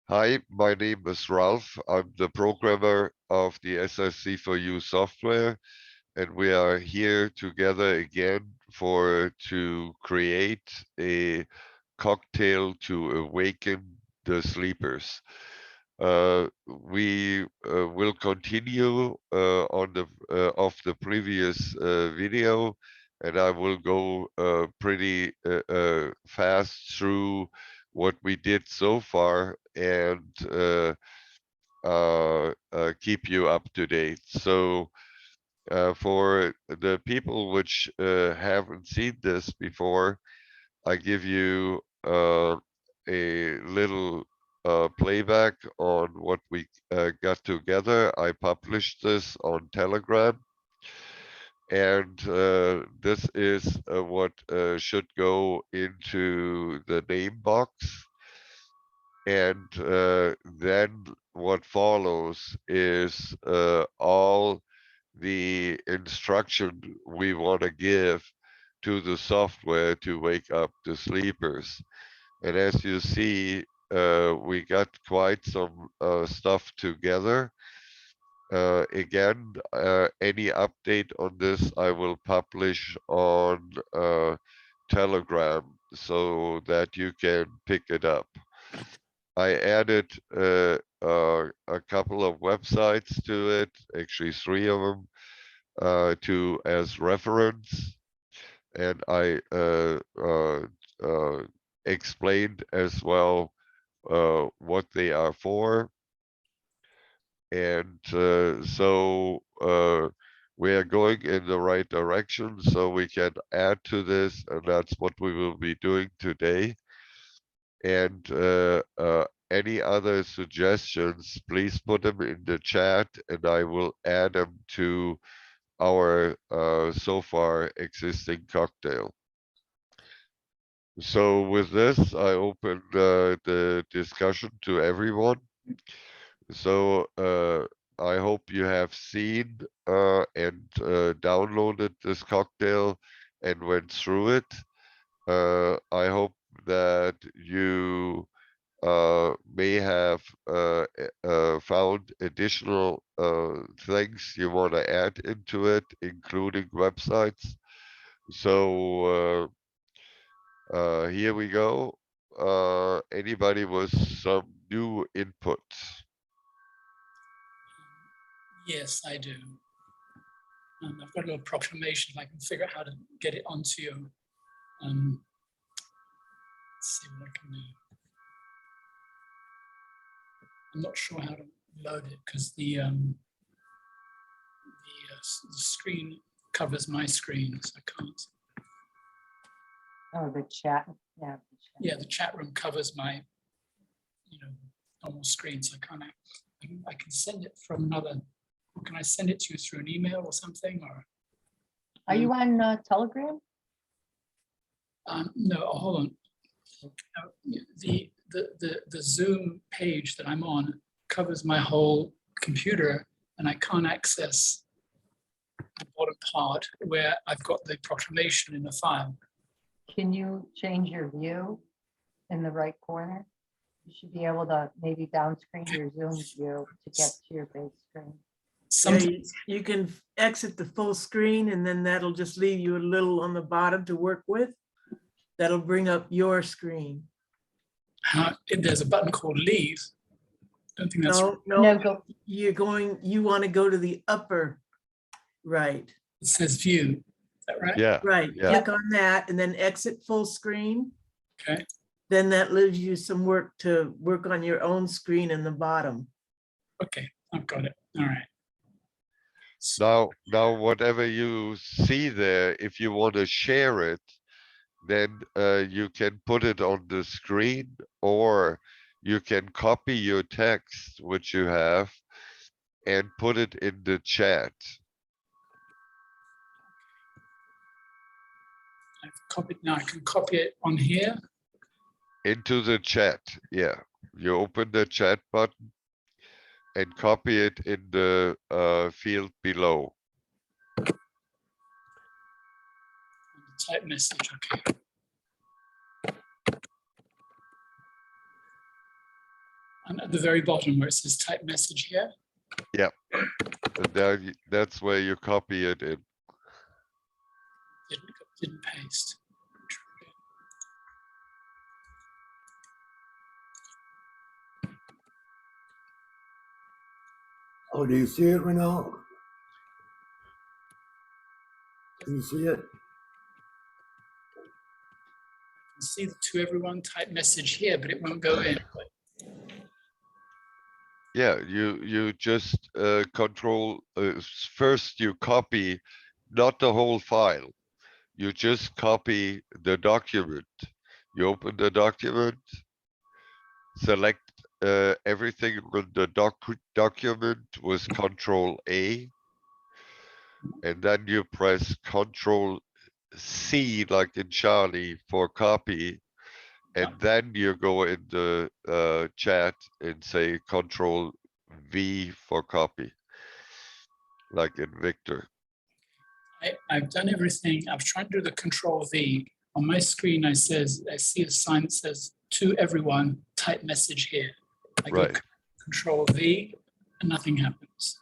Hi, my name is Ralph. I'm the programmer of the SIC4U software, and we are here together again to create a cocktail to awaken the sleepers. We will continue on the of the previous video, and I will go pretty fast through what we did so far and keep you up to date. So for the people which haven't seen this before, I give you a little playback on what we got together. I published this on Telegram, and this is what should go into the name box. And then what follows is all the instruction we want to give to the software to wake up the sleepers. And as you see, we got quite some stuff together. Again, any update on this I will publish on Telegram so that you can pick it up. I added a couple of websites to it, actually three of them, to as reference, and I explained as well what they are for, and so we are going in the right direction, so we can add to this, and that's what we will be doing today. And any other suggestions, please put them in the chat, and I will add them to our so far existing cocktail. So with this, I open the discussion to everyone. So I hope you have seen and downloaded this cocktail and went through it. I hope that you may have found additional things you want to add into it, including websites. So here we go. Anybody with some new input? Yes, I do. I've got a little proclamation. If I can figure out how to get it onto your. Let's see what I can do. I'm not sure how to load it because the screen covers my screen, so I can't. Oh, the chat. Yeah. Yeah, the chat room covers my, normal screen, so I can't. I can send it from another. Can I send it to you through an email or something? Or Are you on Telegram? no, hold on. The Zoom page that I'm on covers my whole computer, and I can't access the bottom part where I've got the proclamation in the file. Can you change your view in the right corner? You should be able to maybe down screen your Zoom view to get to your base screen. Yeah, you can exit the full screen, and then that'll just leave you a little on the bottom to work with. That'll bring up your screen. There's a button called Leave. I don't think that's No, you want to go to the upper right. It says View. Is that right? Yeah. Right. Yeah. Click on that and then exit full screen. Okay. Then that leaves you some work to work on your own screen in the bottom. Okay, I've got it. All right. Now, whatever you see there, if you want to share it, then you can put it on the screen, or you can copy your text, which you have, and put it in the chat. I've copied now. I can copy it on here. Into the chat, yeah. You open the chat button and copy it in the field below. Type message, okay. And at the very bottom where it says type message here. And that's where you copy it in. Didn't paste. Oh, do you see it, Renault? Can you see it? See the to everyone type message here, but it won't go in. Yeah, you just control, first you copy, not the whole file. You just copy the document. You open the document, select everything on the document with Control A, and then you press Control C, like in Charlie, for copy. And then you go in the chat and say Control V for copy, like in Victor. I've done everything. I've tried to do the Control V. On my screen, I see a sign that says to everyone, type message here. I go Right. Control V and nothing happens.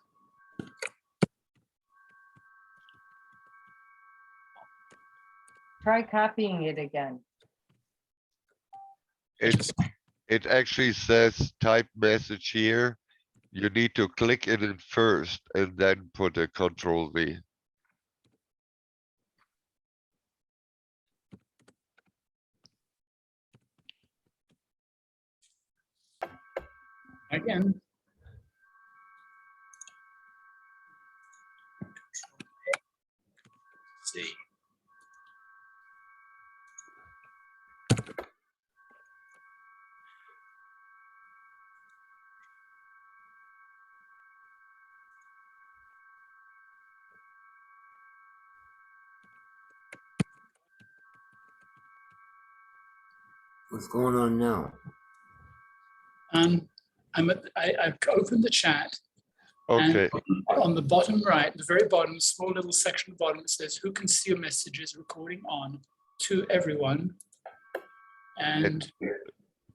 Try copying it again. It actually says type message here. You need to click it in first and then put a Control V. Again. See. What's going on now? I've opened the chat. Okay, And on the bottom right, the very bottom, small little section at the bottom, it says, who can see your messages recording on to everyone. And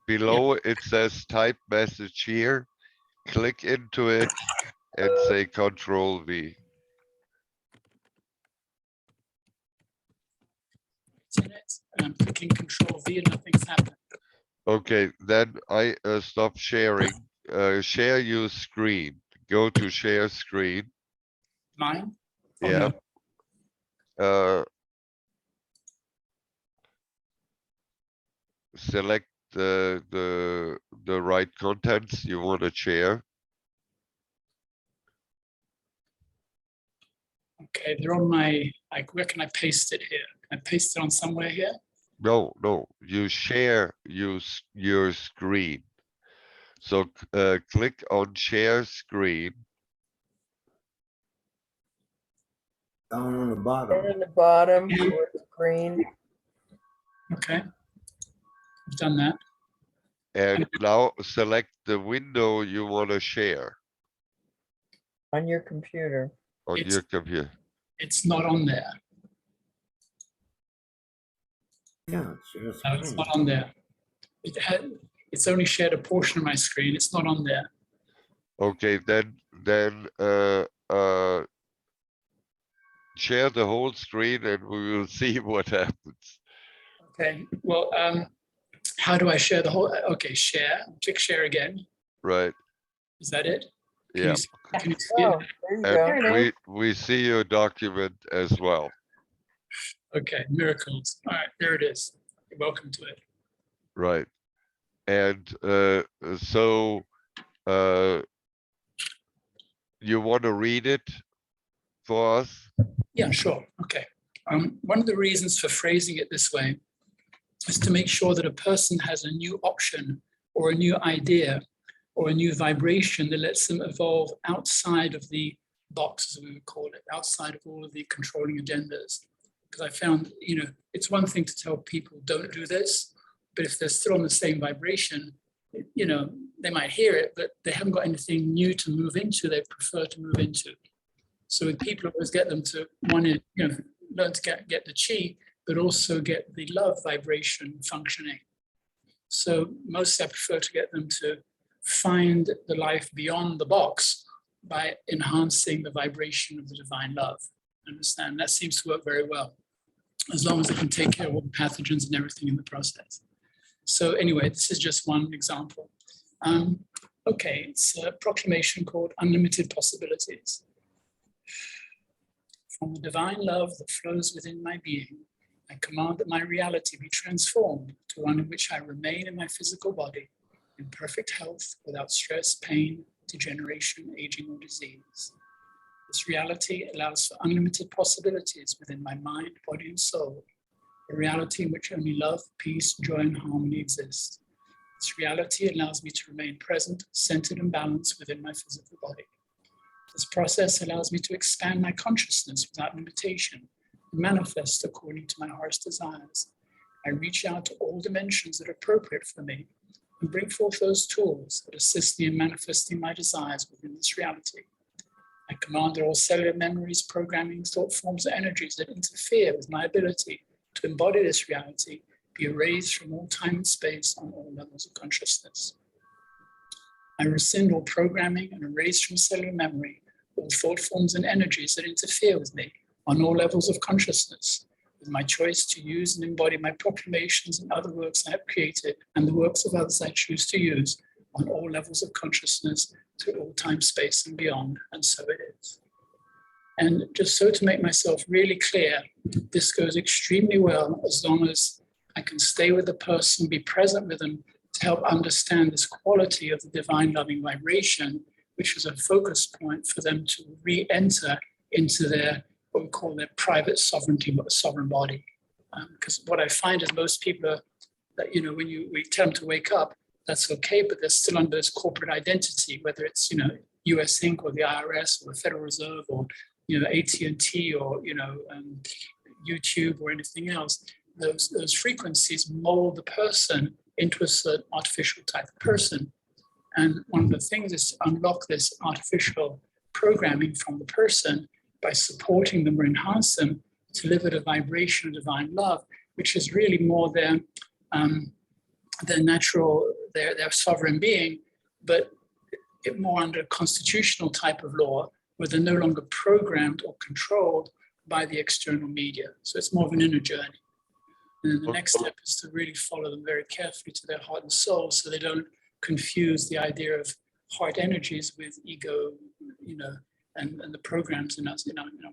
below it says type message here. Click into it and say Control V. it's in it, and I'm clicking Control V and nothing's happened. Okay, then I stop sharing. Share your screen. Go to share screen. Mine? Oh, Yeah. no. Select the right contents you want to share. Okay, they're on my, like, where can I paste it here? Can I paste it on somewhere here? No, you share your screen. So click on share screen. Down on the bottom. And in the bottom, where it's green. Okay. I've done that. And now select the window you want to share On your computer. on It's- your computer. It's not on there. Yeah, share No, it's screen. not on there. It's only shared a portion of my screen. It's not on there. Okay, then share the whole screen and we will see what happens. Okay, well, how do I share the whole? Okay, share. Click share again. Right, Is that it? Can yeah. Can you see it? Oh, there you go. There And it we see your document as well. Okay, miracles. All right, there it is. You're welcome to it. Right. And so you want to read it for us? Yeah, sure. Okay. One of the reasons for phrasing it this way is to make sure that a person has a new option or a new idea or a new vibration that lets them evolve outside of the box, as we would call it, outside of all of the controlling agendas. Because I found, it's one thing to tell people don't do this, but if they're still on the same vibration, they might hear it, but they haven't got anything new to move into, they prefer to move into. So with people, always get them to want to, learn to get the chi, but also get the love vibration functioning. So mostly I prefer to get them to find the life beyond the box by enhancing the vibration of the divine love. Understand? That seems to work very well, as long as I can take care of all the pathogens and everything in the process. So anyway, this is just one example. Okay, it's a proclamation called Unlimited Possibilities. From the divine love that flows within my being, I command that my reality be transformed to one in which I remain in my physical body in perfect health, without stress, pain, degeneration, aging, or disease. This reality allows for unlimited possibilities within my mind, body, and soul, a reality in which only love, peace, joy, and harmony exist. This reality allows me to remain present, centered, and balanced within my physical body. This process allows me to expand my consciousness without limitation and manifest according to my heart's desires. I reach out to all dimensions that are appropriate for me and bring forth those tools that assist me in manifesting my desires within this reality. I command that all cellular memories, programming, thought forms, or energies that interfere with my ability to embody this reality be erased from all time and space on all levels of consciousness. I rescind all programming and erase from cellular memory all thought forms and energies that interfere with me on all levels of consciousness, with my choice to use and embody my proclamations and other works I have created and the works of others I choose to use on all levels of consciousness through all time, space, and beyond, and so it is. And just so to make myself really clear, this goes extremely well as long as I can stay with the person, be present with them to help understand this quality of the divine loving vibration, which is a focus point for them to re-enter into their, what we call their private sovereignty, sovereign body. Because what I find is most people are, that, you know, when we tell them to wake up, that's okay, but they're still under this corporate identity, whether it's, you know, US Inc. or the IRS or the Federal Reserve or, you know, AT&T or, you know, YouTube or anything else. Those frequencies mold the person into a certain artificial type of person. And one of the things is to unlock this artificial programming from the person by supporting them or enhance them to live at a vibration of divine love, which is really more their natural, their sovereign being, but it more under a constitutional type of law where they're no longer programmed or controlled by the external media. So it's more of an inner journey. And then the next step is to really follow them very carefully to their heart and soul so they don't confuse the idea of heart energies with ego, you know, and the programs in our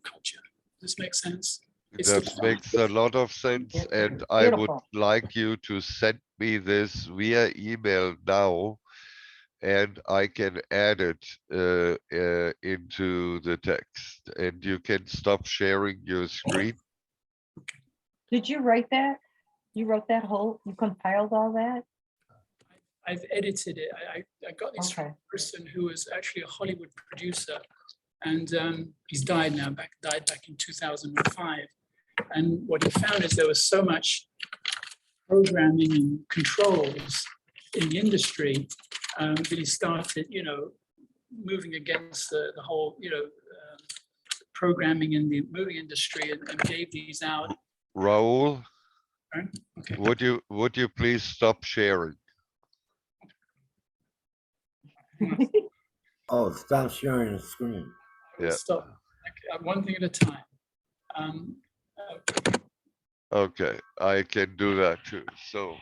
culture. Does this make sense? That makes a lot of sense, and I would like you to send me this via email now, and I can add it into the text, and you can stop sharing your screen. Did you write that? You wrote that whole, you compiled all that? I've edited it. I got this from a person who was actually a Hollywood producer, and he's died now, died back in 2005. And what he found is there was so much programming and controls in the industry that he started, you know, moving against the whole, you know, programming in the movie industry and gave these out. Raul, okay. would you please stop sharing? Oh, stop sharing the screen. Yeah. Stop. One thing at a time. Okay, I can do that too. So,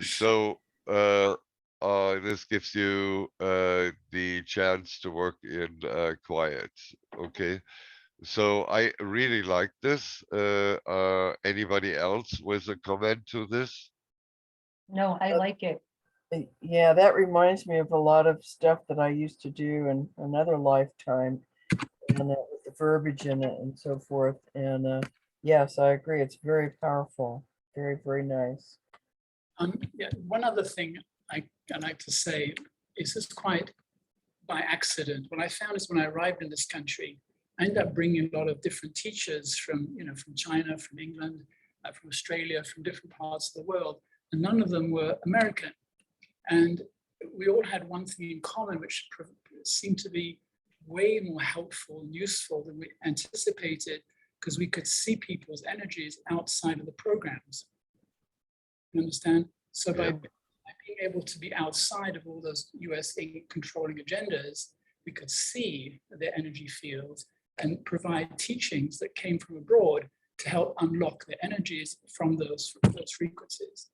so this gives you the chance to work in quiet. Okay, so I really like this. Anybody else with a comment to this? No, I like it. Yeah, that reminds me of a lot of stuff that I used to do in another lifetime, and with the verbiage in it and so forth. And yes, I agree. It's very powerful. Very, very nice. Yeah, one other thing I'd like to say is this quite by accident. What I found is when I arrived in this country, I ended up bringing a lot of different teachers from, you know, from China, from England, from Australia, from different parts of the world, and none of them were American. And we all had one thing in common, which seemed to be way more helpful and useful than we anticipated, because we could see people's energies outside of the programs. You understand? So by being able to be outside of all those US controlling agendas, we could see their energy fields and provide teachings that came from abroad to help unlock the energies from those frequencies.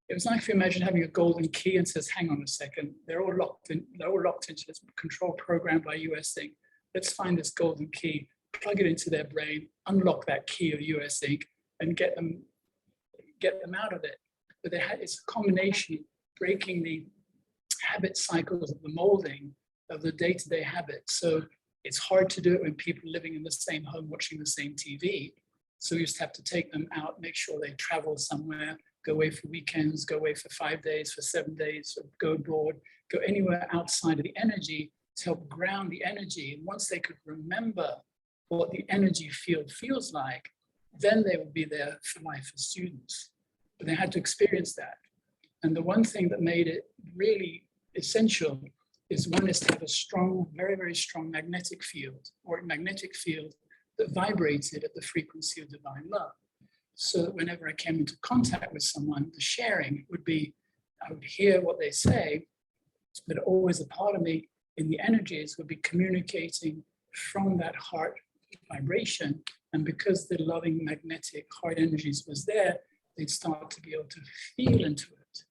It was like if you imagine having a golden key and says, hang on a second, they're all locked into this control program by US Inc. Let's find this golden key, plug it into their brain, unlock that key of US Inc. and get them out of it. But it's a combination of breaking the habit cycles of the molding of the day-to-day habits. So it's hard to do it when people are living in the same home, watching the same TV. So we just have to take them out, make sure they travel somewhere, go away for weekends, go away for 5 days, for 7 days, or go abroad, go anywhere outside of the energy to help ground the energy. And once they could remember what the energy field feels like, then they would be there for life as students. But they had to experience that. And the one thing that made it really essential is one is to have a strong, very, very strong magnetic field, or a magnetic field that vibrated at the frequency of divine love. So that whenever I came into contact with someone, the sharing would be, I would hear what they say, but always a part of me in the energies would be communicating from that heart vibration. And because the loving magnetic heart energies was there, they'd start to be able to feel into it.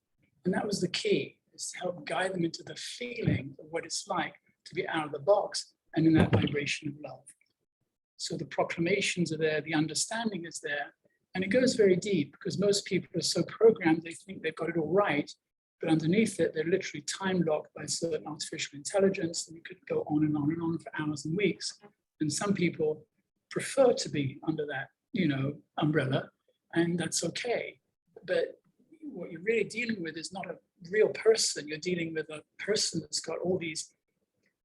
And that was the key, is to help guide them into the feeling of what it's like to be out of the box and in that vibration of love. So the proclamations are there, the understanding is there, and it goes very deep because most people are so programmed, they think they've got it all right, but underneath it, they're literally time locked by certain artificial intelligence, and we could go on and on and on for hours and weeks. And some people prefer to be under that, umbrella, and that's okay. But what you're really dealing with is not a real person. You're dealing with a person that's got all these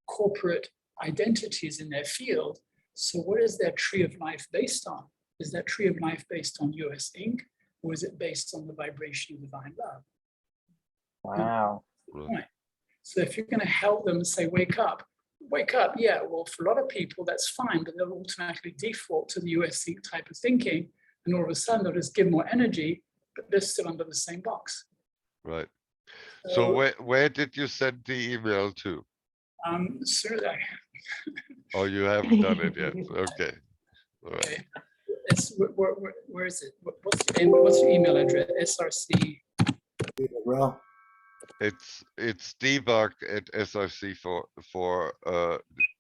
corporate identities in their field. So what is their tree of life based on? Is that tree of life based on US Inc., or is it based on the vibration of divine love? Wow. Right. So if you're going to help them say, wake up, yeah, well, for a lot of people, that's fine, but they'll automatically default to the US Inc. type of thinking, and all of a sudden they'll just give more energy, but they're still under the same box. Right. So where did you send the email to? Sir, Oh, you haven't done it yet. Okay. All right. okay. Where is it? What's your email address? SRC. Well, It's debug at SRC for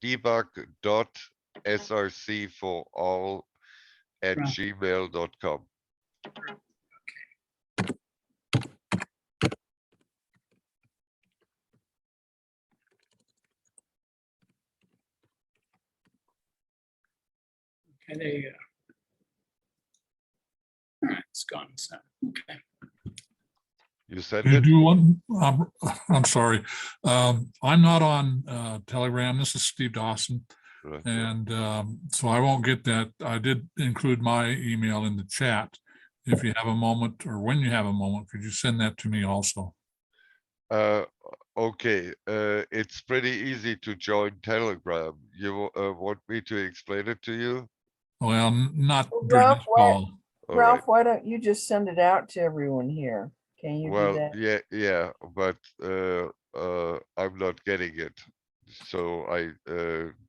debug.src for all at Right. gmail.com. Okay, there you go. All right, it's gone. So okay. You sent You it? do one, I'm sorry. I'm not on Telegram. This is Steve Dawson. Right. And so I won't get that. I did include my email in the chat. If you have a moment, or when you have a moment, could you send that to me also? Okay. It's pretty easy to join Telegram. You want me to explain it to you? Well, not Well, during Ralph, this call. All Ralph, right. why don't you just send it out to everyone here? Can you do Well, that? yeah, but I'm not getting it, so I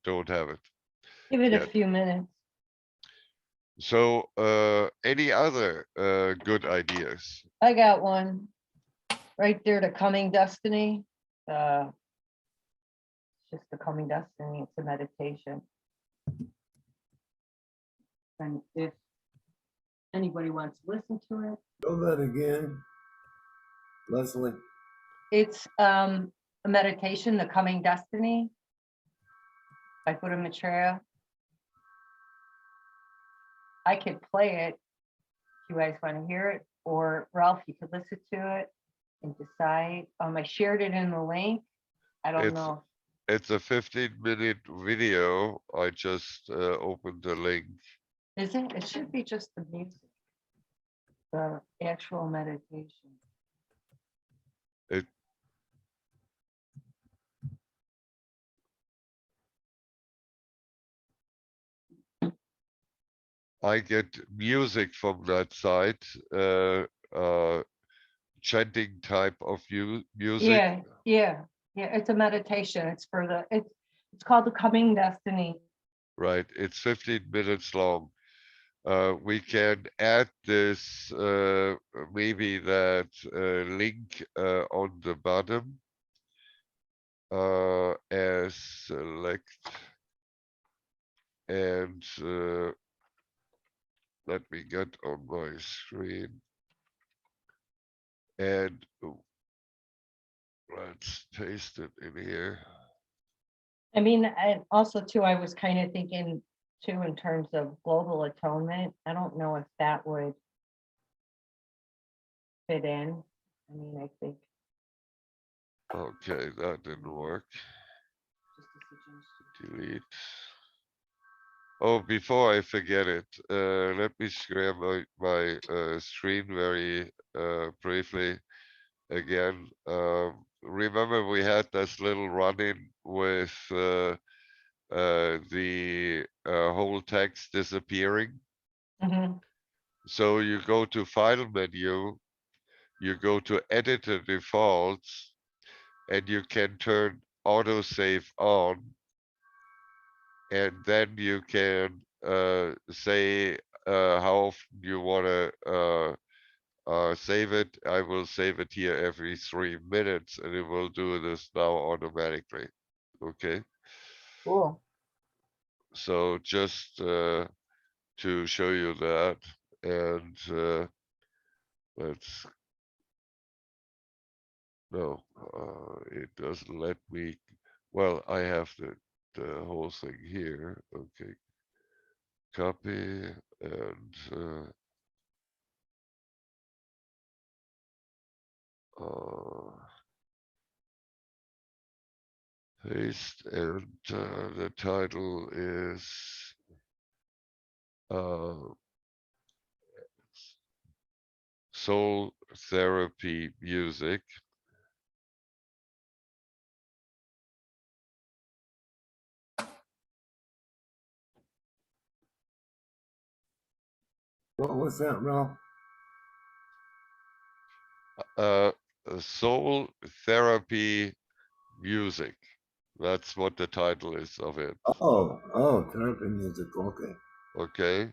don't have it. Give it a Yet. few minutes. So any other good ideas? I got one right there, the coming destiny. It's just the coming destiny. It's a meditation. And if anybody wants to listen to it, go that again, Leslie. it's a meditation, the coming destiny by Buddha Maitreya. I could play it if you guys want to hear it, or Ralph, you could listen to it and decide. I shared it in the link. I don't know. It's a 15-minute video. I just opened the link. Is it? It should be just the music, the actual meditation. I get music from that site. chanting type of music, Yeah, yeah, yeah. It's a meditation. It's for the, it's called the Coming Destiny. right? It's 15 minutes long. We can add this, maybe that link on the bottom as select, and let me get on my screen, and let's paste it in here. I mean, and also too, I was kind of thinking too, in terms of global atonement. I don't know if that would fit in. I mean, I think Okay, that didn't work. just a suggestion. Delete. Oh, before I forget it, let me share my screen very briefly again. Remember we had this little run-in with the whole text disappearing. Mhm. So you go to File menu, you go to Editor Defaults, and you can turn autosave on, and then you can say how often you want to save it. I will save it here every 3 minutes, and it will do this now automatically. Okay, Cool. so just to show you that, and let's no, it doesn't let me. Well, I have the whole thing here. Okay, copy and paste, and the title is uh, Soul Therapy Music. What was that, Ralph? Uh, Soul Therapy Music. That's what the title is of it. Oh, therapy music. Okay. Okay,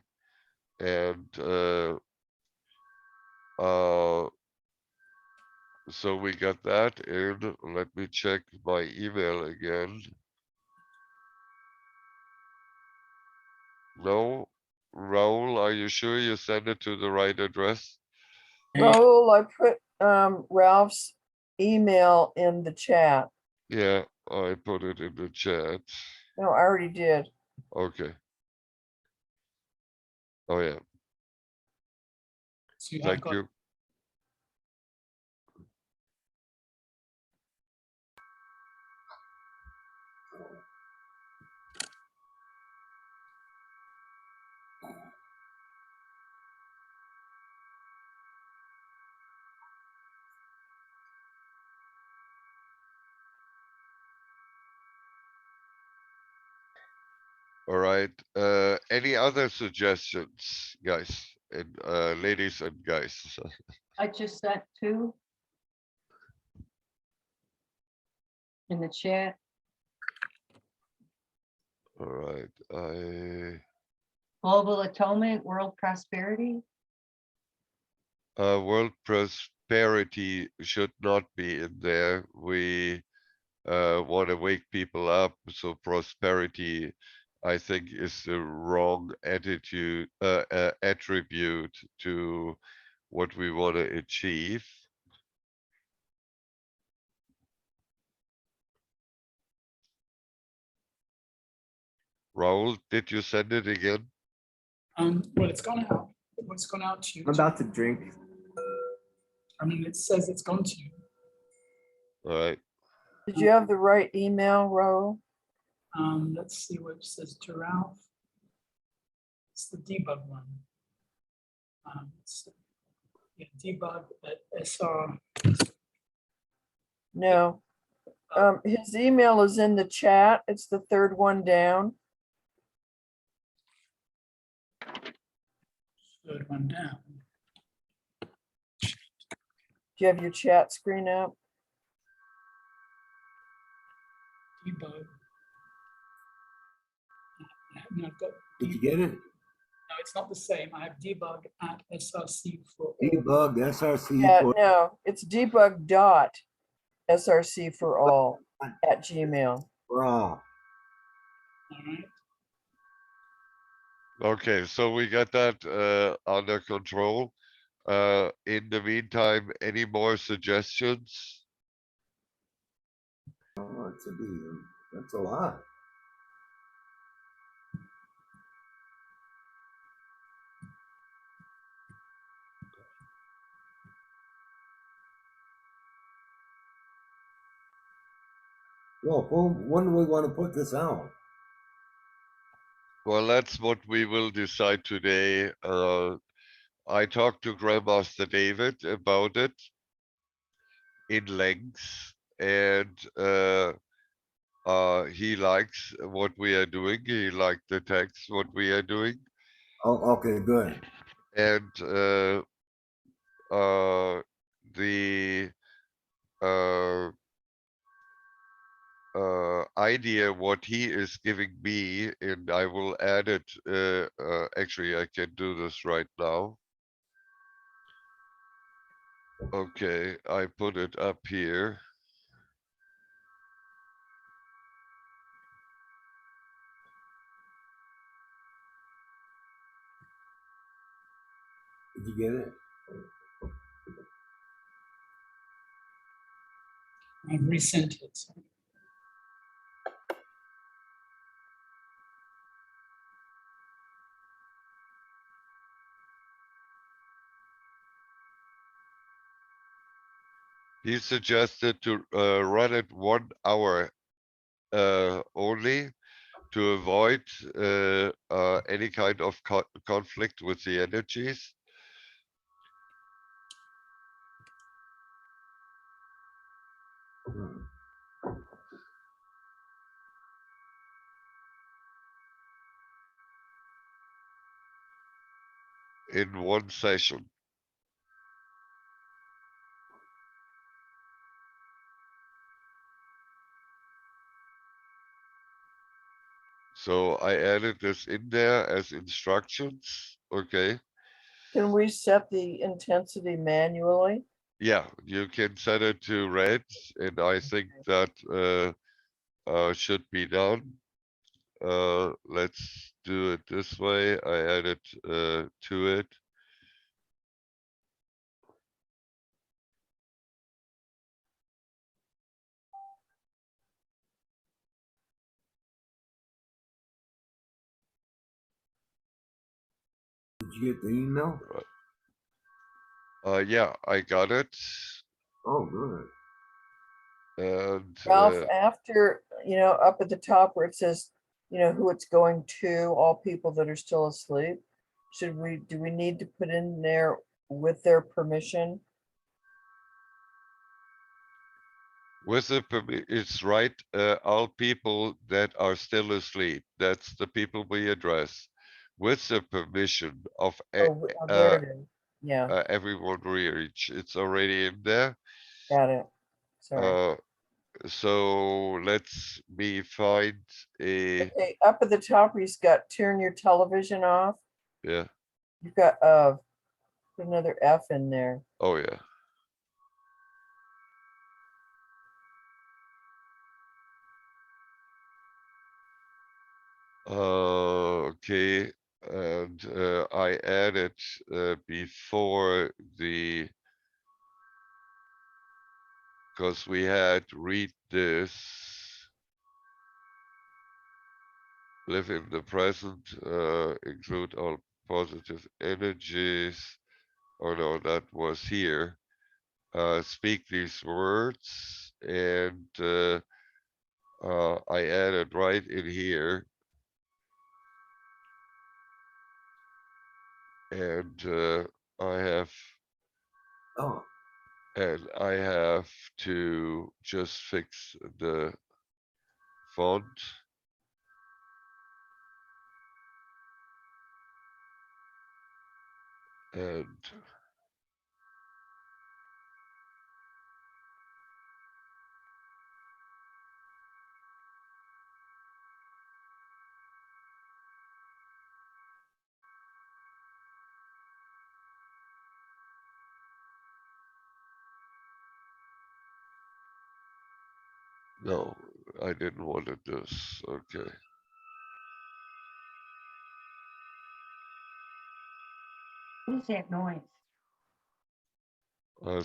and uh, so we got that in. Let me check my email again. No, Raul, are you sure you sent it to the right address? Raul, I put Ralph's email in the chat. Yeah, I put it in the chat. No, I already did. Okay. Oh yeah, So I've thank got you. All right. Any other suggestions, guys and ladies and guys? I just sent two in the chat. All right. Global atonement, world prosperity. World prosperity should not be in there. We want to wake people up, so prosperity, I think, is the wrong attitude, attribute to what we want to achieve. Raul, did you send it again? well, it's gone out. What's gone out to you? I'm about to drink. I mean, it says it's gone to you. All right. Did you have the right email, Raul? Let's see what it says to Ralph. It's the debug one. Yeah, debug at SR. No. His email is in the chat. It's the third one down. Third one down. you have your chat screen up? Debug. No, I've got, Did you get it? no, it's not the same. I have debug at SRC for all. Debug SRC Yeah, for no, it's debug dot src for all at Gmail. for all. All right. Okay, so we got that under control. In the meantime, any more suggestions? Oh, that's a lot. Well, when do we want to put this out? Well, that's what we will decide today. I talked to Grandmaster David about it in length, and he likes what we are doing. He liked the text, what we are doing, Oh, okay, good. and the uh, idea what he is giving me, and I will add it. Actually, I can do this right now. Okay, I put it up here. Did you get it? I've resent it. So. He suggested to run it 1 hour only to avoid any kind of conflict with the energies. Hmm. In one session. So I added this in there as instructions. Okay. Can we set the intensity manually? Yeah, you can set it to red, and I think that should be done. Let's do it this way. I added to it. Did you get the email? Yeah, I got it. Oh, good. And Ralph, after, up at the top where it says, who it's going to, all people that are still asleep, do we need to put in there with their permission? with the it's right, all people that are still asleep. That's the people we address with the permission of Oh, there it is. Yeah, everyone we reach. It's already in there. got it. Sorry. So let's me find a Okay, up at the top where you've got turn your television off, yeah. you've got put another F in there. Oh yeah. Okay, and I added before the because we had read this. Live in the present, include all positive energies. Oh no, that was here. Speak these words, and I added right in here. And I have Oh, I have to just fix the font. And No, I didn't want to do this. Okay. What is that noise?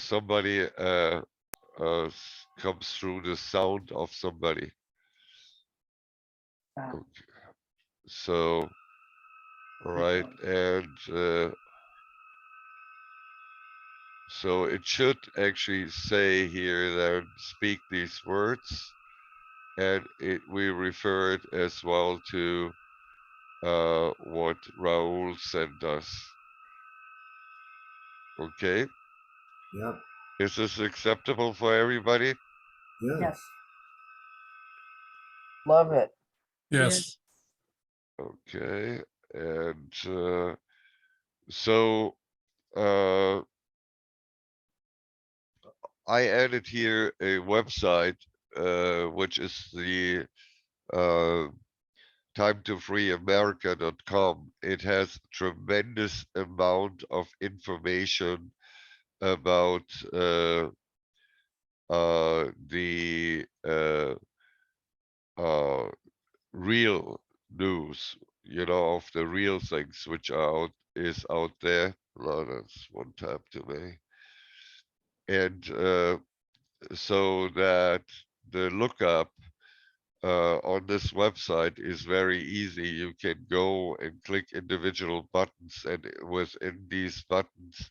Somebody comes through the sound of somebody. Wow. Okay. So, right, and so it should actually say here that speak these words, and we refer it as well to what Raul sent us. Okay, Yeah. is this acceptable for everybody? Yes. Love it. Yes, Okay, and so uh, I added here a website, which is the uh, timetofreeamerica.com. It has tremendous amount of information about the uh, real news, of the real things which are out there. No, that's one tab too many. And so that the lookup on this website is very easy. You can go and click individual buttons, and within these buttons,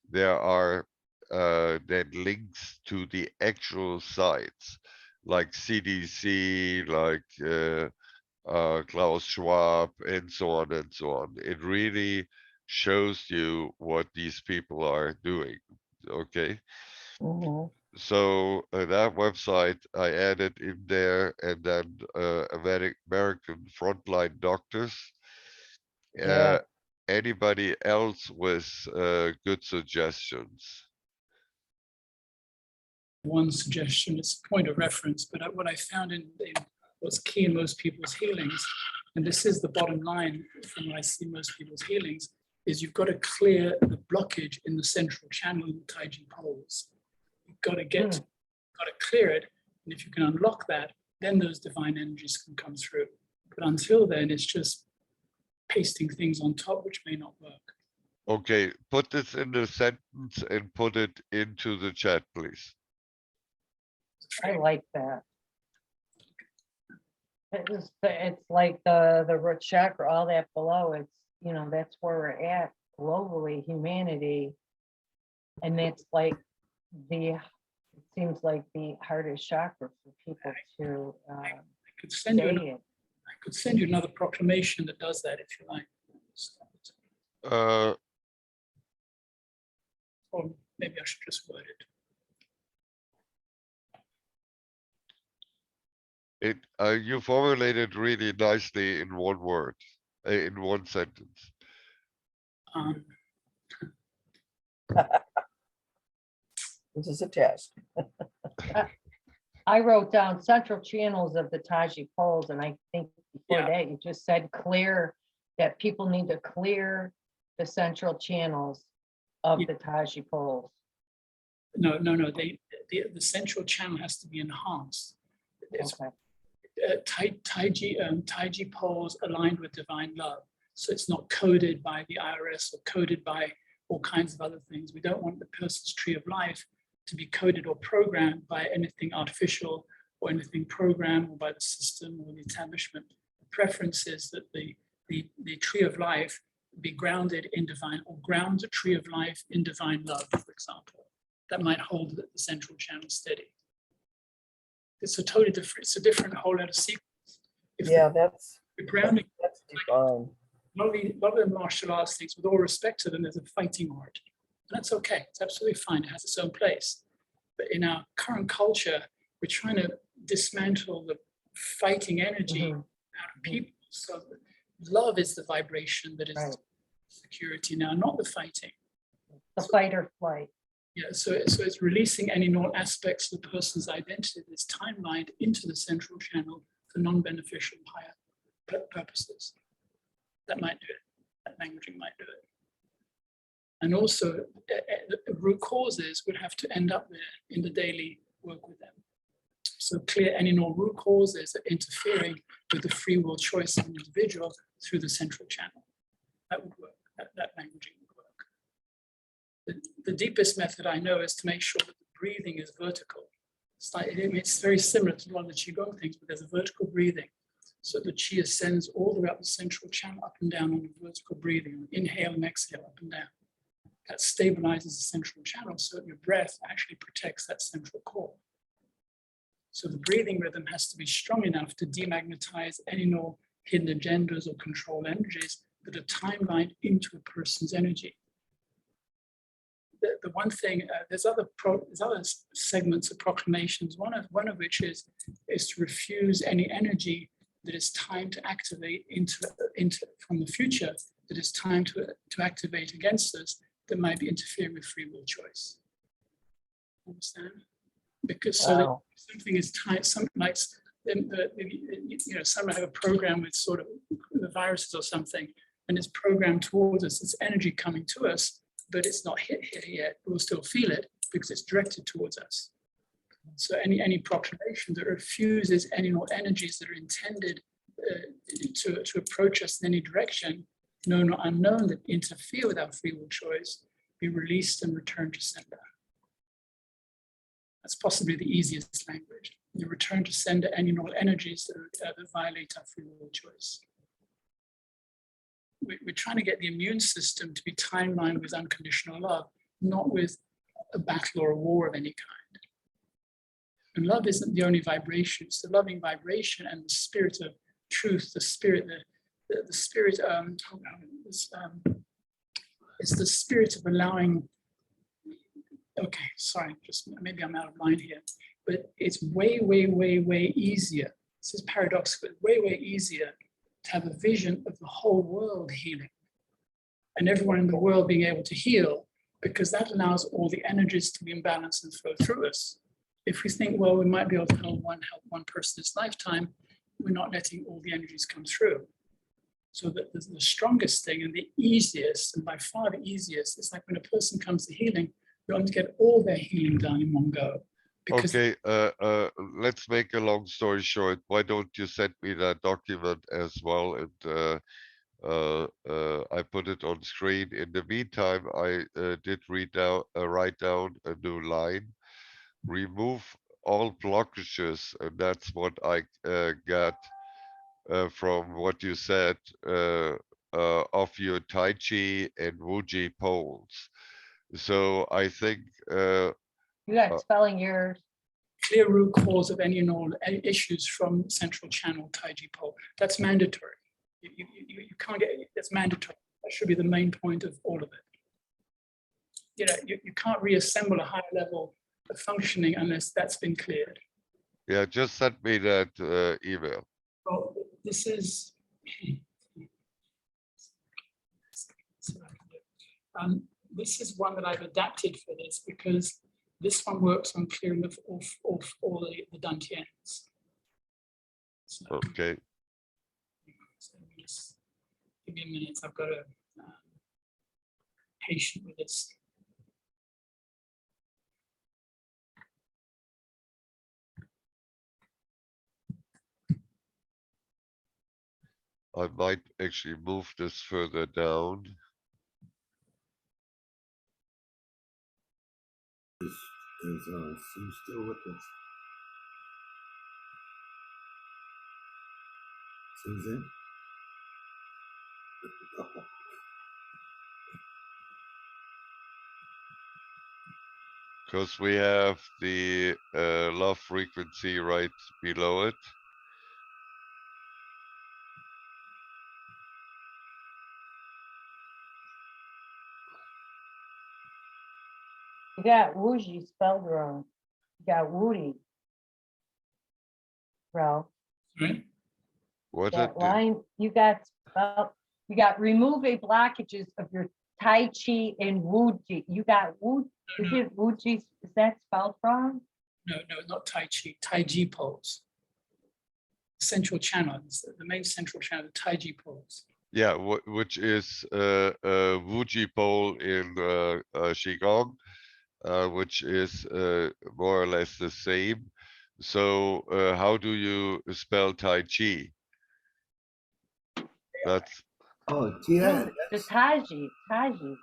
there are then links to the actual sites, like CDC, like Klaus Schwab, and so on and so on. It really shows you what these people are doing. Okay. Mhm. So that website I added in there, and then American Frontline Doctors. Yeah. Anybody else with good suggestions? One suggestion, it's a point of reference, but what I found in what's key in most people's healings, and this is the bottom line from what I see most people's healings, is you've got to clear the blockage in the central channel in the Taiji poles. You've got to got to clear it, and if you can unlock that, then those divine energies can come through. But until then, it's just pasting things on top, which may not work. Okay, put this in a sentence and put it into the chat, please. I like that. It's like the root chakra, all that below, it's, that's where we're at globally, humanity. And that's like it seems like the hardest chakra for people to I could send you say it. I could send you another proclamation that does that if you like. Uh, Or maybe I should just word it. you formulated really nicely in one word, in one sentence. Um, This is a test. I wrote down central channels of the Taiji poles, and I think before Yeah. that, you just said clear, that people need to clear the central channels of Yeah. the Taiji poles. no. The central channel has to be enhanced. It's Okay. Taiji poles aligned with divine love. So it's not coded by the IRS or coded by all kinds of other things. We don't want the person's tree of life to be coded or programmed by anything artificial or anything programmed or by the system or the establishment. The preference is that the tree of life be grounded in divine, or ground the tree of life in divine love, for example. That might hold the central channel steady. It's a totally different, it's a different whole lot of sequence. If Yeah, that's the grounding, divine. a lot of the martial arts things, with all respect to them, there's a fighting art. And that's okay, it's absolutely fine, it has its own place. But in our current culture, we're trying to dismantle the fighting energy Mhm. out of people. So love is the vibration that is Right. security now, not the fighting. The fight or flight. Yeah, so it's releasing any and all aspects of the person's identity that's timelined into the central channel for non-beneficial higher purposes. That might do it. That languaging might do it. And also, the root causes would have to end up there in the daily work with them. So clear any and all root causes that interfering with the free will choice of an individual through the central channel. That would work, that languaging would work. The deepest method I know is to make sure that the breathing is vertical. It's very similar to a lot of the Qigong things, but there's a vertical breathing. So the Qi ascends all the way up the central channel, up and down on the vertical breathing. Inhale and exhale, up and down. That stabilizes the central channel so that your breath actually protects that central core. So the breathing rhythm has to be strong enough to demagnetize any and all hidden agendas or control energies that are timelined into a person's energy. The one thing, there's other segments of proclamations, one of which is to refuse any energy that is timed to activate into from the future, that is timed to activate against us, that might be interfering with free will choice. Understand? Because so that something is tied, something like some have a program with sort of the viruses or something, and it's programmed towards us, it's energy coming to us, but it's not hit here yet. We'll still feel it because it's directed towards us. So any proclamation that refuses any more energies that are intended to approach us in any direction, known or unknown, that interfere with our free will choice, be released and returned to sender. That's possibly the easiest language. You return to sender any and all energies that violate our free will choice. We're trying to get the immune system to be timelined with unconditional love, not with a battle or a war of any kind. And love isn't the only vibration, it's the loving vibration and the spirit of truth, the spirit, the spirit, it's the spirit of allowing, okay, sorry, just maybe I'm out of line here, but it's way, way, way, way easier. This is paradoxical, way, way easier to have a vision of the whole world healing and everyone in the world being able to heal, because that allows all the energies to be in balance and flow through us. If we think, well, we might be able to help one person this lifetime, we're not letting all the energies come through. So that the strongest thing and the easiest, and by far the easiest, is like when a person comes to healing, we want to get all their healing done in one go. Okay, let's make a long story short. Why don't you send me that document as well? And I put it on screen. In the meantime, I did write down a new line. Remove all blockages, and that's what I got from what you said of your Tai Chi and Wuji poles. So I think You got spelling errors. Clear root cause of any and all issues from central channel Tai Chi pole. That's mandatory. You can't get it. That's mandatory. That should be the main point of all of it. You can't reassemble a higher level of functioning unless that's been cleared. yeah, just send me that email. Well, this is this is one that I've adapted for this because this one works on clearing of all the dantians. So, Okay. so just give me a minute. I've got a patient with this. I might actually move this further down. Is Sue still with us? Susan? Because we have the love frequency right below it. You got Wuji spelled wrong. You got Woody. Ralph, Right? What that it line, you got remove a blockages of your Tai Chi and Wuji. You got Wu, is it Wuji, is that spelled wrong? No, not Tai Chi. Tai Chi pose. Central channel, the main central channel, the Tai Chi pose. Yeah, which is Wuji pole in Qigong, which is more or less the same. So how do you spell Tai Chi? That's Oh, yeah, No, the Taiji, Taiji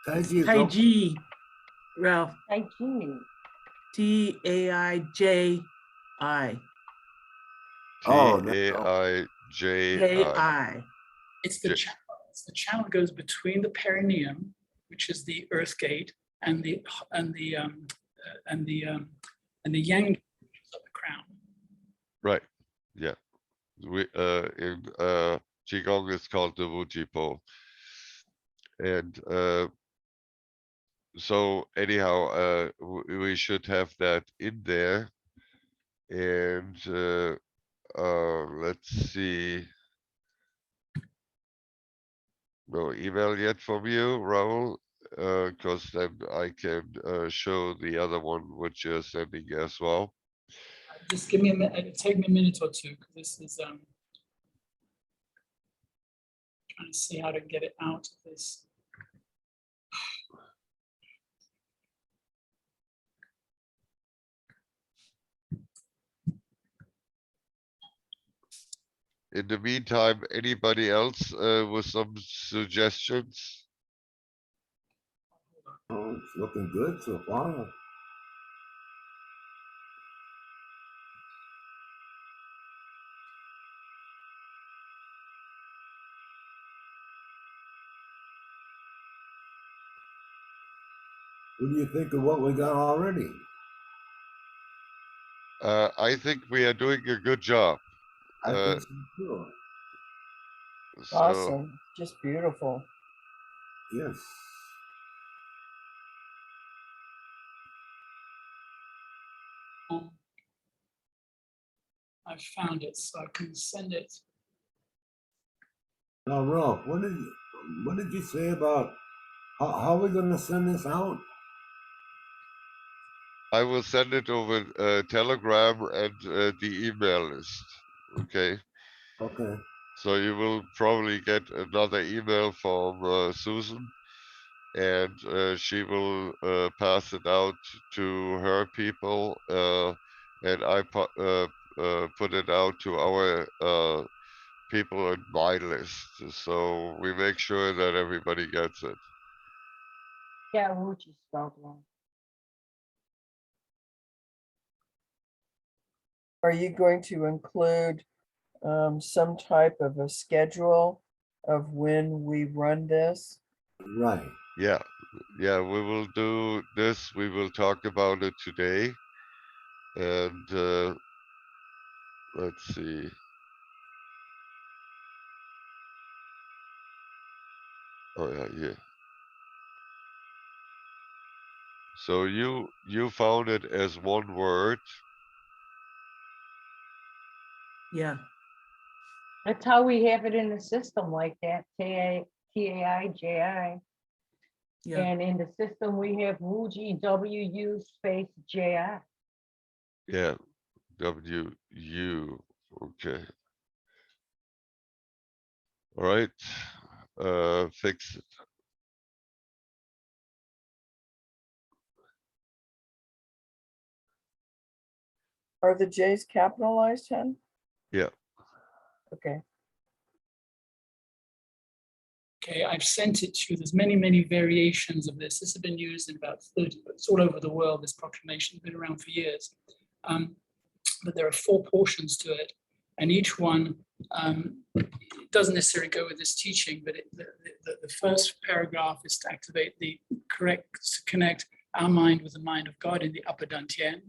is Tai okay. Chi, Ralph, Taiji. Taiji. Oh, no, no. Taiji. Ji. It's the J- channel. It's the channel goes between the perineum, which is the earth gate, and the and the and the yang, which is at the crown. Right. Yeah. We in Qigong it's called the Wujipo. And so anyhow, we should have that in there. And let's see. No email yet from you, Raul, because then I can show the other one which you're sending as well. Just give me a minute. Take me a minute or two, because this is trying to see how to get it out of this. In the meantime, anybody else with some suggestions? Oh, it's looking good so far. What do you think of what we got already? I think we are doing a good job. I Uh, think so too. So Awesome, just beautiful. Yes. I found it, so I can send it. Now, Ralph, what did you say about how are we going to send this out? I will send it over Telegram and the email list. Okay. Okay. So you will probably get another email from Susan, and she will pass it out to her people, and I put it out to our people in my list. So we make sure that everybody gets it. Yeah, Wuchi spelled wrong. Are you going to include some type of a schedule of when we run this? Right. Yeah, yeah, we will do this. We will talk about it today, and let's see. Oh yeah, yeah. So you found it as one word. Yeah, That's how we have it in the system like that, Taiji. yeah. And in the system, we have Wuji, WU space JI. Yeah, WU. Okay. All right. Fix it. Are the J's capitalized, Hen? Yeah. Okay. Okay, I've sent it to you. There's many, many variations of this. This has been used in about 30, it's all over the world, this proclamation, been around for years. But there are 4 portions to it, and each one doesn't necessarily go with this teaching, but the first paragraph is to activate connect our mind with the mind of God in the upper dantian.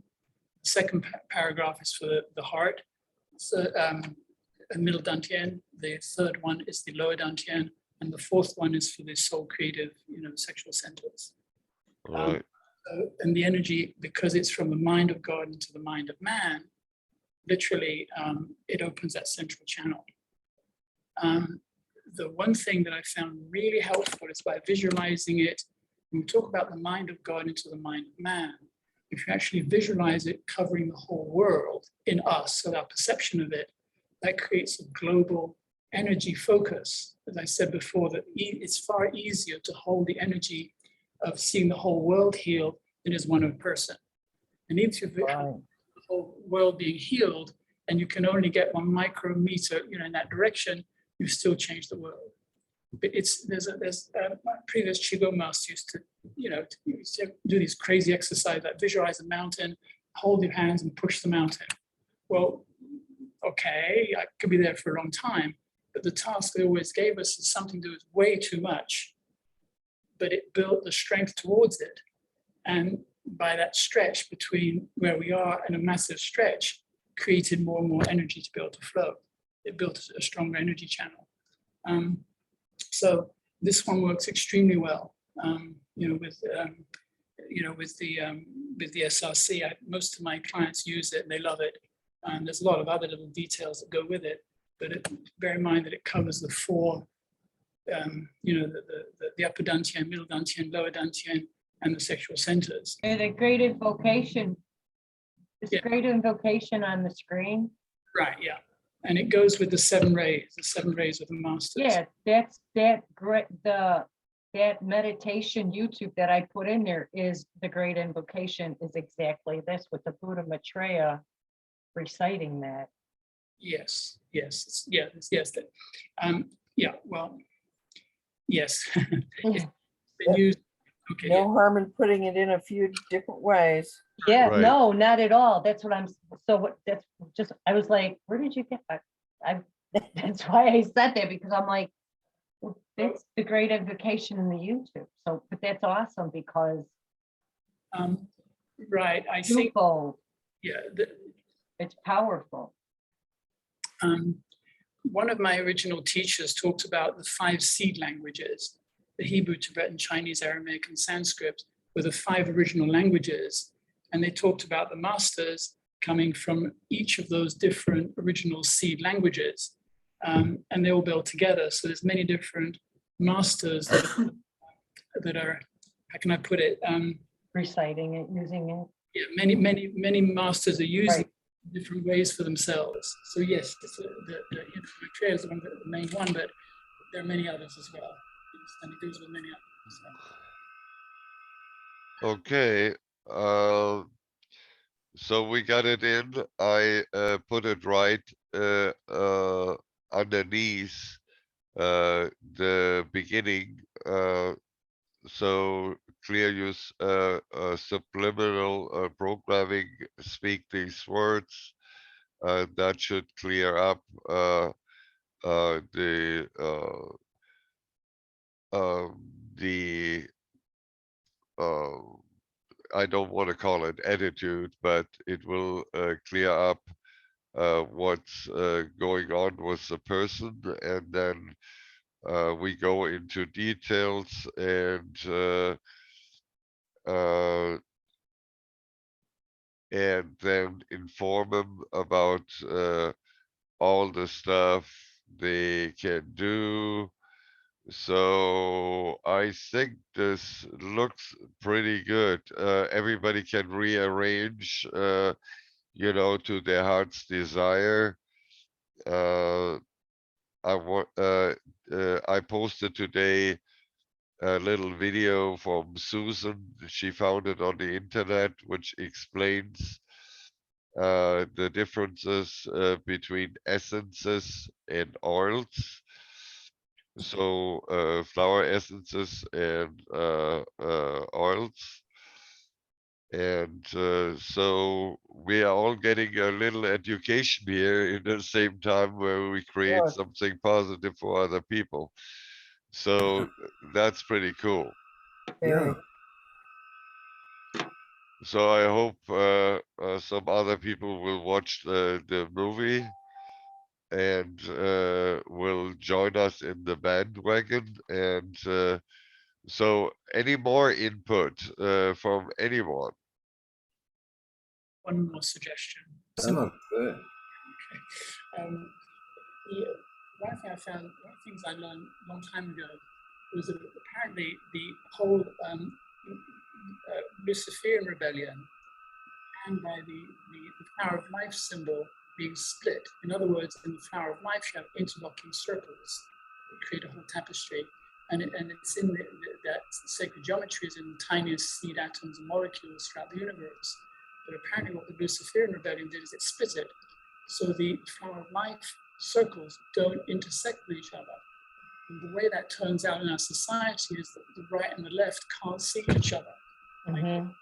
The second paragraph is for the heart, so middle dantian. The third one is the lower dantian, and the fourth one is for the soul creative, sexual centers. All right. And the energy, because it's from the mind of God into the mind of man, literally, it opens that central channel. The one thing that I found really helpful is by visualizing it. When we talk about the mind of God into the mind of man, if you actually visualize it covering the whole world in us, so our perception of it, that creates a global energy focus. As I said before, that it's far easier to hold the energy of seeing the whole world healed than is one of a person. And if you Fine. whole world being healed, and you can only get 1 micrometer, in that direction, you still change the world. But there's my previous Qigong master used to, used to do these crazy exercises, like visualize a mountain, hold your hands and push the mountain. Well, okay, I could be there for a long time, but the task they always gave us is something that was way too much, but it built the strength towards it. And by that stretch between where we are and a massive stretch, created more and more energy to be able to flow. It built a stronger energy channel. So this one works extremely well, with the SRC. Most of my clients use it and they love it. There's a lot of other little details that go with it, but bear in mind that it covers the 4, the upper dantian, middle dantian, lower dantian, and the sexual centers. And a great invocation. It's Yeah. great invocation on the screen. Right, yeah. And it goes with the 7 rays of the masters. Yeah, that's that great, that meditation YouTube that I put in there is the great invocation is exactly this with the Buddha Maitreya reciting that. Yes. Well, yes. It's been used. Okay. No harm in putting it in a few different ways. Yeah, Right. no, not at all. That's what I'm, so what, that's just, I was like, where did you get that? That's why I said that, because I'm like, well, that's the great invocation in the YouTube. So, but that's awesome because Right. I think. twofold, Yeah. it's powerful. One of my original teachers talked about the 5 seed languages, the Hebrew, Tibetan, Chinese, Aramaic, and Sanskrit were the 5 original languages. And they talked about the masters coming from each of those different original seed languages. And they all built together. So there's many different masters that are, how can I put it? Reciting it, using it. Yeah, many masters are using Right. different ways for themselves. So yes, it's the Maitreya is the main one, but there are many others as well. And it goes with many others. Okay. So we got it in. I put it right underneath the beginning. So clear use subliminal programming, speak these words. That should clear up the uh, I don't want to call it attitude, but it will clear up what's going on with the person, and then we go into details and then inform them about all the stuff they can do. So I think this looks pretty good. Everybody can rearrange, to their heart's desire. I posted today a little video from Susan. She found it on the internet, which explains the differences between essences and oils. So flower essences and oils. And so we are all getting a little education here in the same time where we create Good. something positive for other people. So that's pretty cool. Very. So I hope some other people will watch the movie and will join us in the bandwagon. And so any more input from anyone? One more suggestion. That looks good. One thing I found, one of the things I learned a long time ago was that apparently the whole Luciferian rebellion and by the flower of life symbol being split. In other words, in the flower of life, you have interlocking circles that create a whole tapestry. And it's in that sacred geometry is in the tiniest seed atoms and molecules throughout the universe. But apparently what the Luciferian rebellion did is it split it. So the flower of life circles don't intersect with each other. And the way that turns out in our society is that the right and the left can't see each other. Mhm.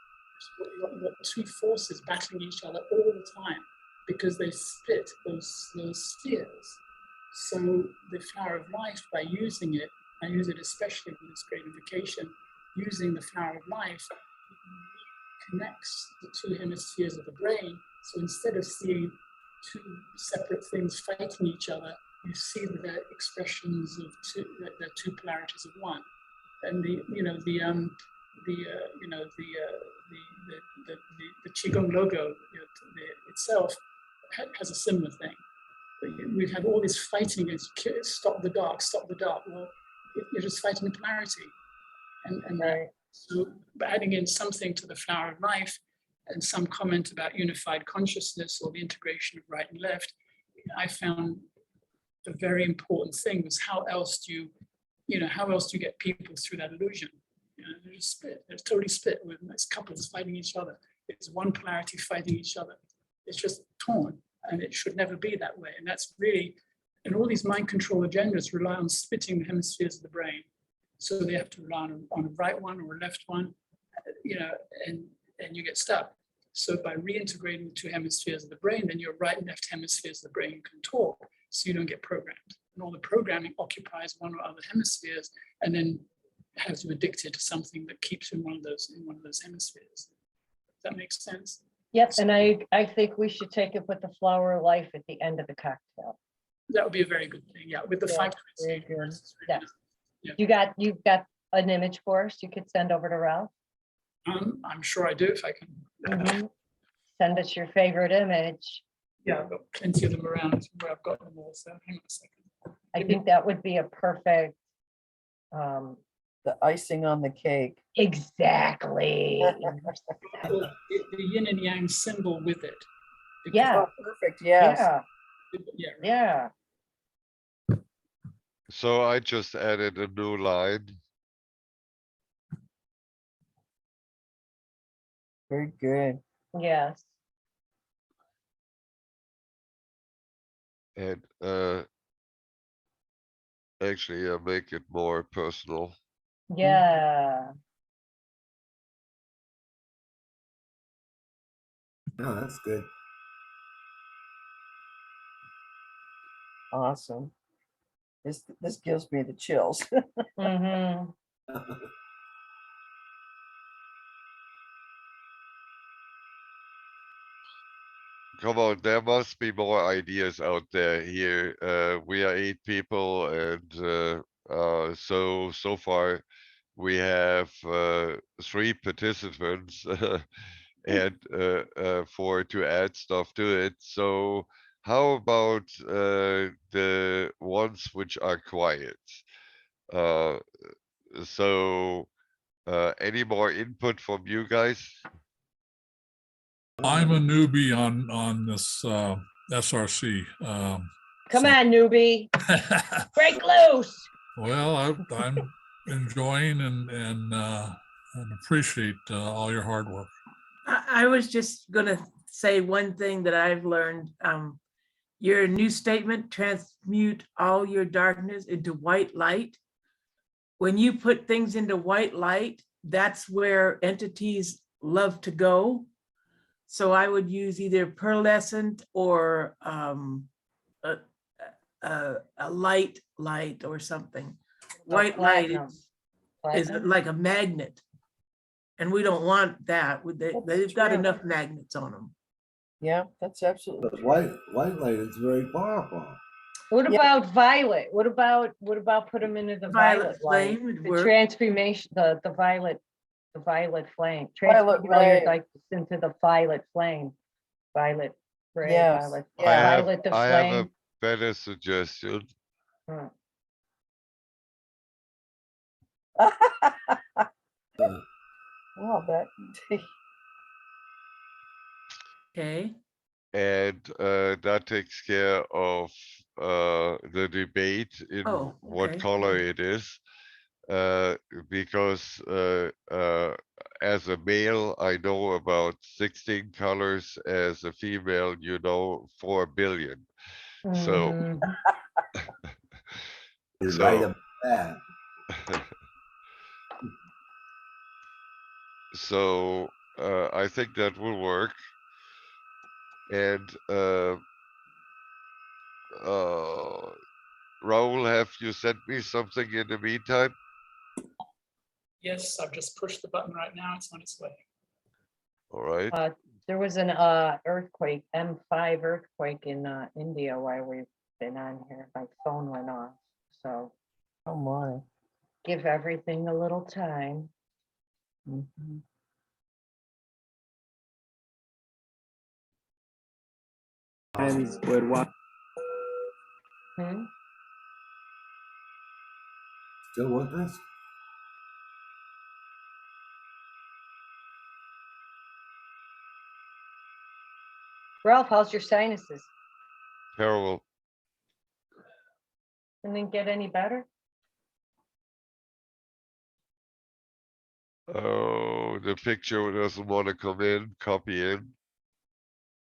You've got two forces battling each other all the time because they split those spheres. So the flower of life, by using it, I use it especially with this great invocation, using the flower of life connects the two hemispheres of the brain. So instead of seeing two separate things fighting each other, you see that they're expressions of two, they're two polarities of one. And the Qigong logo itself has a similar thing. We have all this fighting against stop the dark, stop the dark. Well, you're just fighting a polarity. And Right. so adding in something to the flower of life and some comment about unified consciousness or the integration of right and left, I found a very important thing was how else do you get people through that illusion? They're just split. They're totally split. It's couples fighting each other. It's one polarity fighting each other. It's just torn, and it should never be that way. And that's really, and all these mind control agendas rely on splitting the hemispheres of the brain. So they have to rely on a right one or a left one, and you get stuck. So by reintegrating the two hemispheres of the brain, then your right and left hemispheres of the brain can talk, so you don't get programmed. And all the programming occupies one or other hemispheres, and then has you addicted to something that keeps you in one of those hemispheres. Does that make sense? Yep, and I think we should take it with the flower of life at the end of the cocktail. That would be a very good thing. Yeah, with the Yeah, 5 very twins. good. It's really Yeah. nice. You've got an image for us you could send over to Ralph? I'm sure I do if I can. Mhm. Send us your favorite image. Yeah, I've got plenty of them around where I've got them all. So hang on a second. I think that would be a perfect, The icing on the cake. exactly. The yin and yang symbol with it. Because- Yeah. Oh, perfect, yes. Yeah, Yeah. Right. yeah. So I just added a new line. Very good. Yes. And actually I'll make it more personal. Yeah. No, that's good. Awesome. This gives me the chills. Hmm. Come on, there must be more ideas out there here. We are 8 people and so far we have 3 participants and for to add stuff to it. So how about the ones which are quiet? Uh, so any more input from you guys? I'm a newbie on this SRC. Come so- on, newbie, break loose. Well, I'm enjoying and appreciate all your hard work. I was just gonna say one thing that I've learned. Your new statement, transmute all your darkness into white light. When you put things into white light, that's where entities love to go. So I would use either pearlescent or a light or something. White light Platinum. is Platinum? like a magnet. And we don't want that. That's They've got true. enough magnets on them. Yeah, that's absolutely. But white light is very powerful. What Yeah. about violet? What about put them into the violet light? flame would The work. transformation, the violet flame. Violet Transmute all your ray. light into the violet flame. Violet ray, Yes, violet. yeah. Violet the I have a flame. better suggestion. Hmm. Well, that. Okay. And that takes care of the debate in Oh, what okay. color it is. uh, because as a male, I know about 16 colors. As a female, 4 billion. So, Mhm. You're right so, about that. so I think that will work. And Raul, have you sent me something in the meantime? Yes, I've just pushed the button right now. It's on its way. All right. There was an earthquake, M5 earthquake in India while we've been on here. My phone went off. So Oh, my. give everything a little time. Mhm. Friends were watching. Hmm? Still with us? Ralph, how's your sinuses? Terrible. Didn't it get any better? Oh, the picture doesn't want to come in, copy in.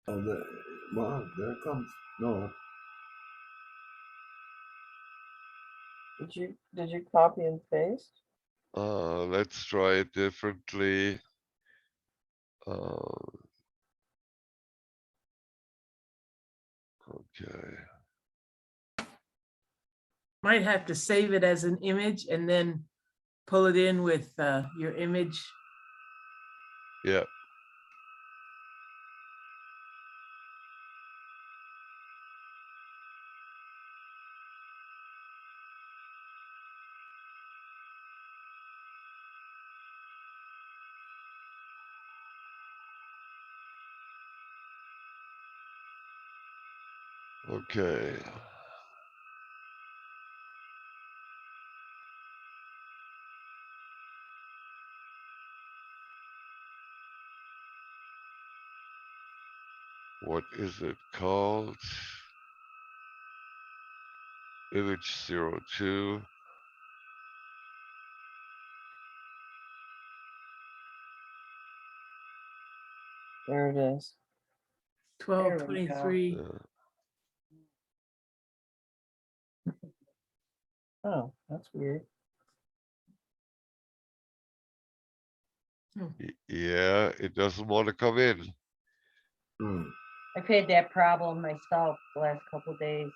Well, there it comes. No, Did you copy and paste? Let's try it differently. Okay. Might have to save it as an image and then pull it in with your image. Yeah. Okay. What is it called? Image 02. There it is. There we go. 1223. Oh, that's weird. Yeah, it doesn't want to come in. hmm. I've had that problem myself the last couple of days.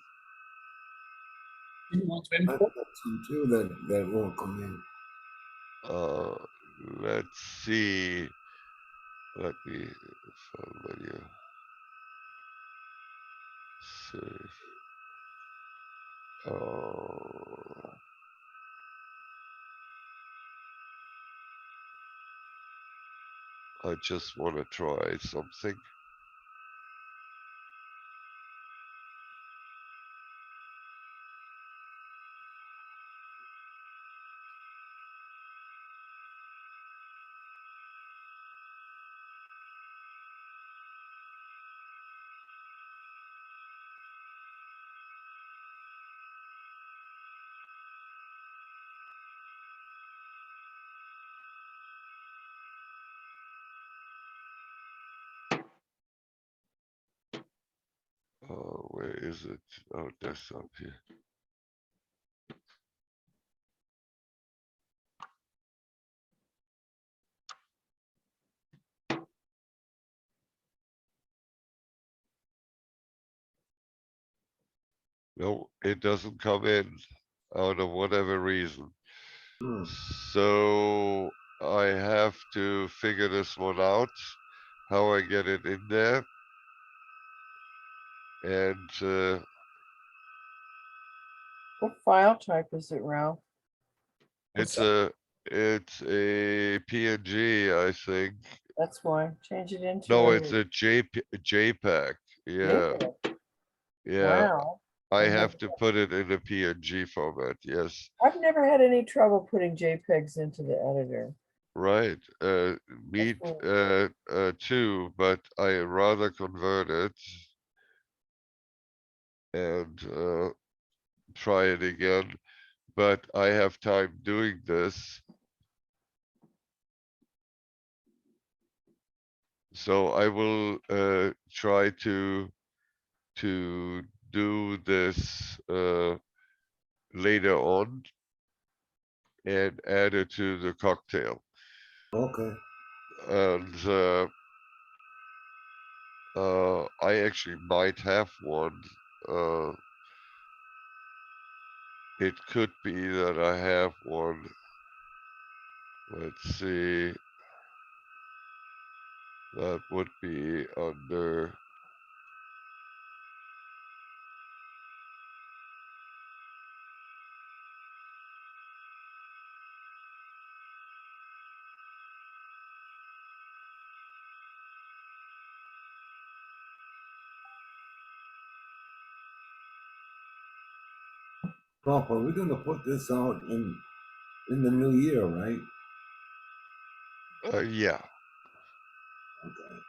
You want to I've import? got some too that won't come in. Uh, let's see. Let me find menu. Save. Oh. I just want to try something. Where is it? Oh, desktop here. No, it doesn't come in out of whatever reason. Hmm. So I have to figure this one out, how I get it in there. And What file type is it, Ralph? it's a PNG, I think. That's why. Change it into No, a it's a JPEG. Yeah, JPEG. yeah. Wow. I I've never, have to put it in a PNG format. Yes, I've never had any trouble putting JPEGs into the editor. right. Me That's weird. too, but I rather convert it and try it again. but I have time doing this. So I will try to do this later on and add it to the cocktail. Okay. And I actually might have one. Uh, it could be that I have one. Let's see. That would be under. Papa, we're gonna put this out in the new year, right? Yeah. Okay.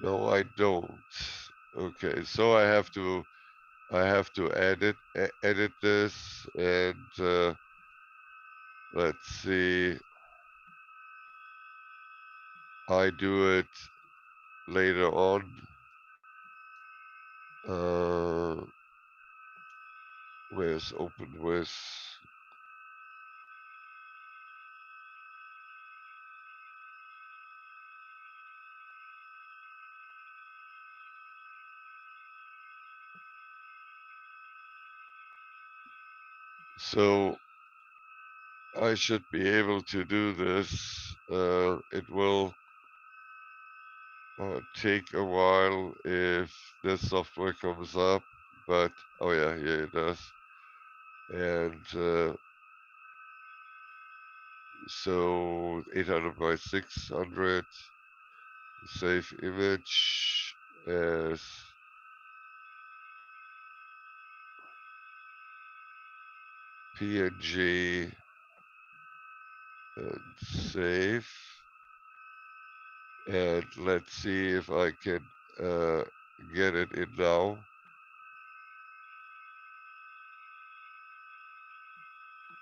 No, I don't. Okay, so I have to edit this, and let's see. I do it later on. Where's open with? So I should be able to do this. It will take a while if this software comes up, but oh yeah, yeah it does. And so 800 by 600, save image as PNG and save. And let's see if I can get it in now.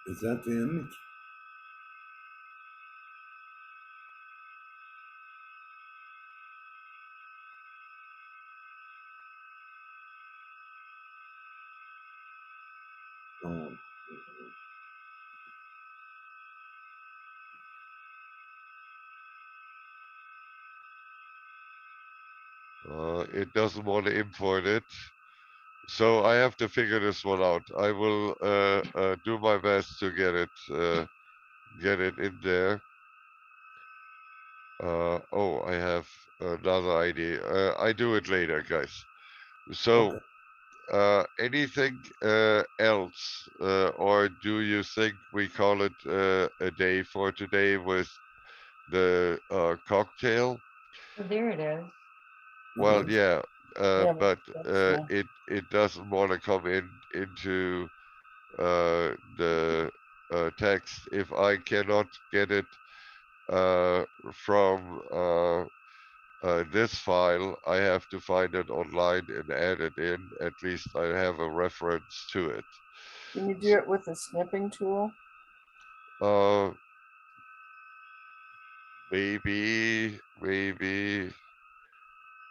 Is that the image? Oh, It doesn't want to import it. So I have to figure this one out. I will do my best to get it in there. Oh, I have another idea. I do it later, guys. So okay. anything else, or do you think we call it a day for today with the cocktail? There it is. Well, Nice. yeah, Yeah, but that's, it doesn't want to come into the text if I cannot get it from this file. I have to find it online and add it in. At least I have a reference to it. can you do it with a snipping tool? Uh, maybe.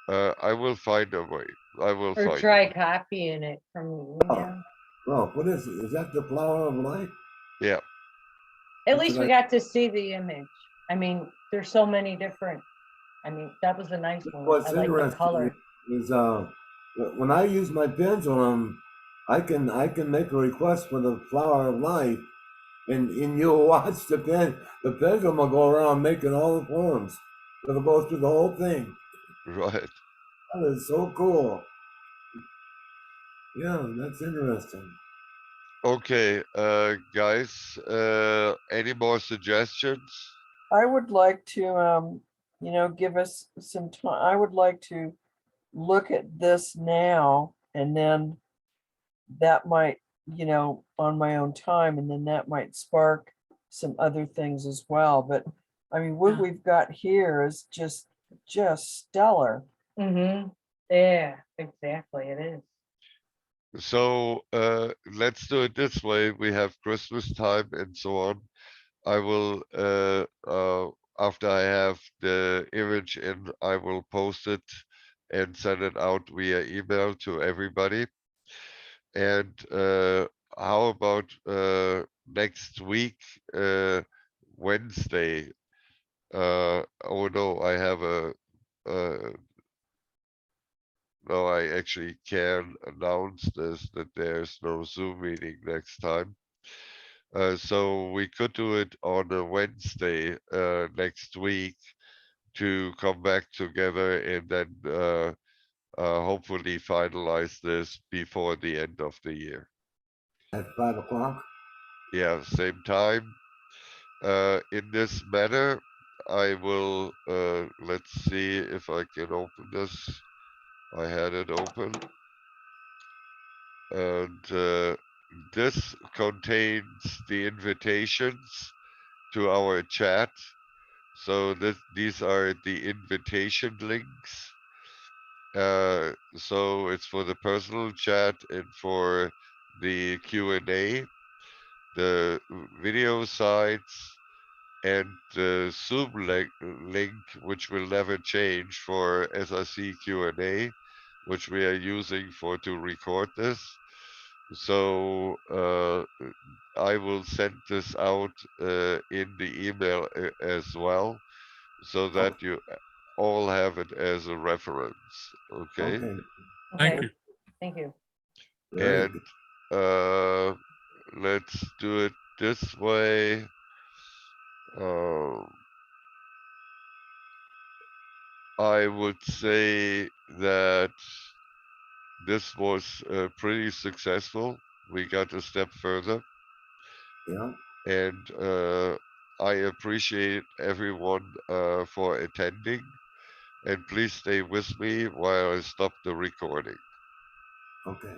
I will find a way. I will Or find a try way. copying it from the email? Oh, what is it? Is that the flower of life? Yeah. At That's least what we I- got to see the image. I mean, there's so many different, I mean, that was a nice one. What's I like the interesting color. is when I use my pendulum, I can make a request for the flower of life, and you'll watch the pendulum will go around making all the forms. It'll go through the whole thing. Right. That is so cool. Yeah, that's interesting. Okay, guys, any more suggestions? I would like to, give us some time. I would like to look at this now, and then that might, on my own time, and then that might spark some other things as well. But I mean, what Yeah. we've got here is just stellar. Mm-hmm. Yeah, exactly, it is. So let's do it this way. We have Christmas time and so on. I will after I have the image in, I will post it and send it out via email to everybody. And how about next week, Wednesday? Oh no, I have uh, no, I actually can announce this that there's no Zoom meeting next time. So we could do it on a Wednesday next week to come back together and then hopefully finalize this before the end of the year. At 5 o'clock? Yeah, same time. In this matter, I will, let's see if I can open this. I had it open. And this contains the invitations to our chat. So these are the invitation links. So it's for the personal chat and for the Q&A, the video sites, and the Zoom link, which will never change for SRC Q&A, which we are using to record this. So I will send this out in the email as well, so that you all have it as a reference. Okay, Okay, Thank Okay, you. thank you. very and good. let's do it this way. I would say that this was pretty successful. We got a step further, Yeah, and I appreciate everyone for attending. And please stay with me while I stop the recording. okay.